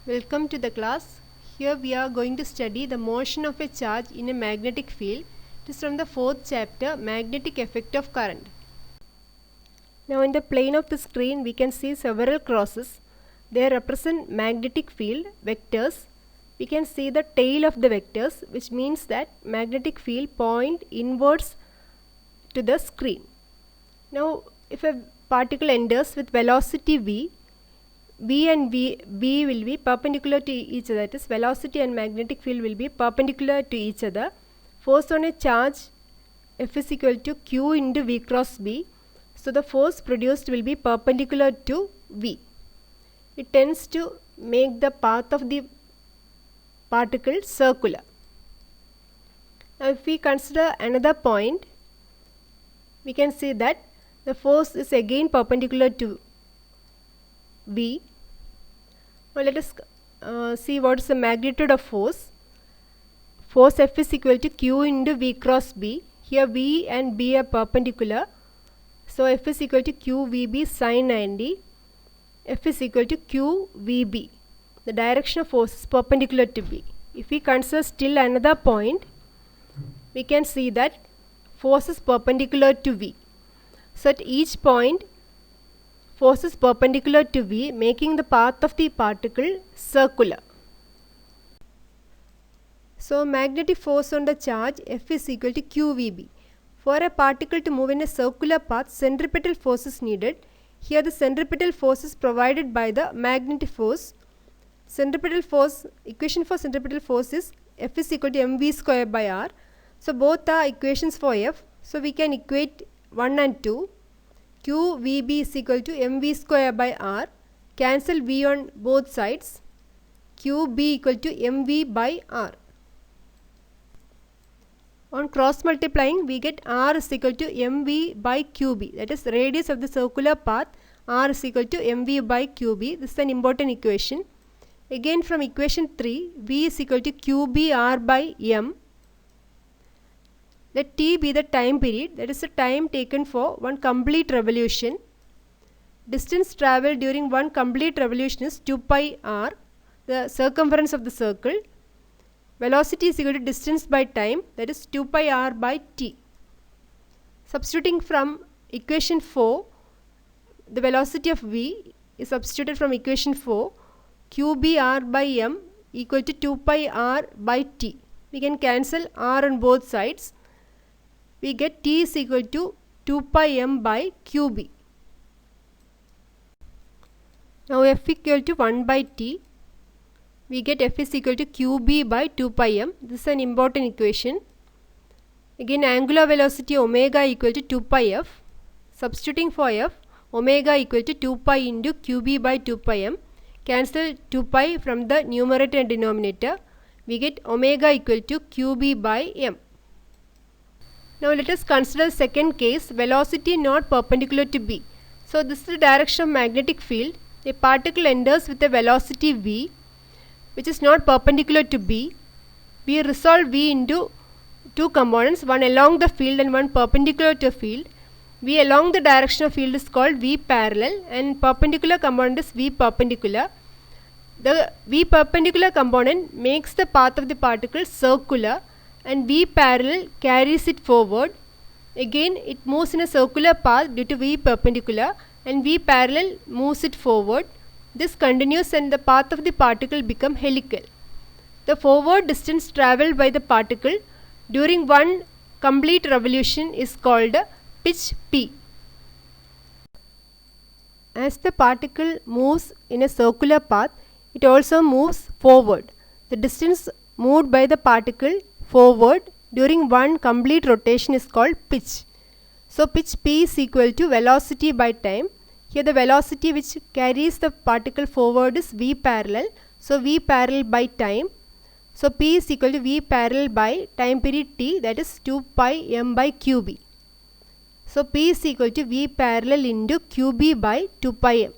Welcome to the class. Here we are going to study the motion of a charge in a magnetic field. It is from the 4th chapter, Magnetic Effect of Current. Now in the plane of the screen we can see several crosses. They represent magnetic field vectors. We can see the tail of the vectors, which means that magnetic field point inwards to the screen. Now if a particle enters with velocity v, V and B will be perpendicular to each other, that is velocity and magnetic field will be perpendicular to each other. Force on a charge F is equal to Q into V cross B. So the force produced will be perpendicular to V. It tends to make the path of the particle circular. Now if we consider another point, we can see that the force is again perpendicular to V. Now let us see what is the magnitude of force. Force F is equal to Q into V cross B. Here V and B are perpendicular. So F is equal to QVB sin 90. F is equal to QVB. The direction of force is perpendicular to B. If we consider still another point, we can see that force is perpendicular to V. So at each point, force is perpendicular to V, making the path of the particle circular. So magnetic force on the charge F is equal to QVB. For a particle to move in a circular path, centripetal force is needed. Here the centripetal force is provided by the magnetic force. Centripetal force, equation for centripetal force is F is equal to mv square by r. So both are equations for F. So we can equate 1 and 2. QVB is equal to mv square by r. Cancel V on both sides. QB equal to mv by r. On cross multiplying, we get r is equal to mv by qb. That is radius of the circular path. R is equal to mv by qb. This is an important equation. Again from equation 3, V is equal to qb r by m. Let t be the time period, that is the time taken for one complete revolution. Distance travelled during one complete revolution is 2 pi r, the circumference of the circle. Velocity is equal to distance by time, that is 2 pi r by t. Substituting from equation 4, the velocity of V is substituted from equation 4, qb r by m equal to 2 pi r by t. We can cancel r on both sides. We get t is equal to 2 pi m by qb. Now F equal to 1 by t. We get F is equal to qb by 2 pi m. This is an important equation. Again angular velocity omega equal to 2 pi f. Substituting for f, omega equal to 2 pi into qb by 2 pi m. Cancel 2 pi from the numerator and denominator. We get omega equal to qb by m. Now let us consider the second case, velocity not perpendicular to B. So this is the direction of magnetic field. A particle enters with a velocity v, which is not perpendicular to B. We resolve V into two components, one along the field and one perpendicular to field. V along the direction of field is called V parallel and perpendicular component is V perpendicular. The V perpendicular component makes the path of the particle circular and V parallel carries it forward. Again it moves in a circular path due to V perpendicular and V parallel moves it forward. This continues and the path of the particle becomes helical. The forward distance travelled by the particle during one complete revolution is called pitch P. As the particle moves in a circular path, it also moves forward. The distance moved by the particle forward during one complete rotation is called pitch. So pitch P is equal to velocity by time. Here the velocity which carries the particle forward is V parallel. So V parallel by time. So P is equal to V parallel by time period t, that is 2 pi m by qb. So P is equal to V parallel into qb by 2 pi m.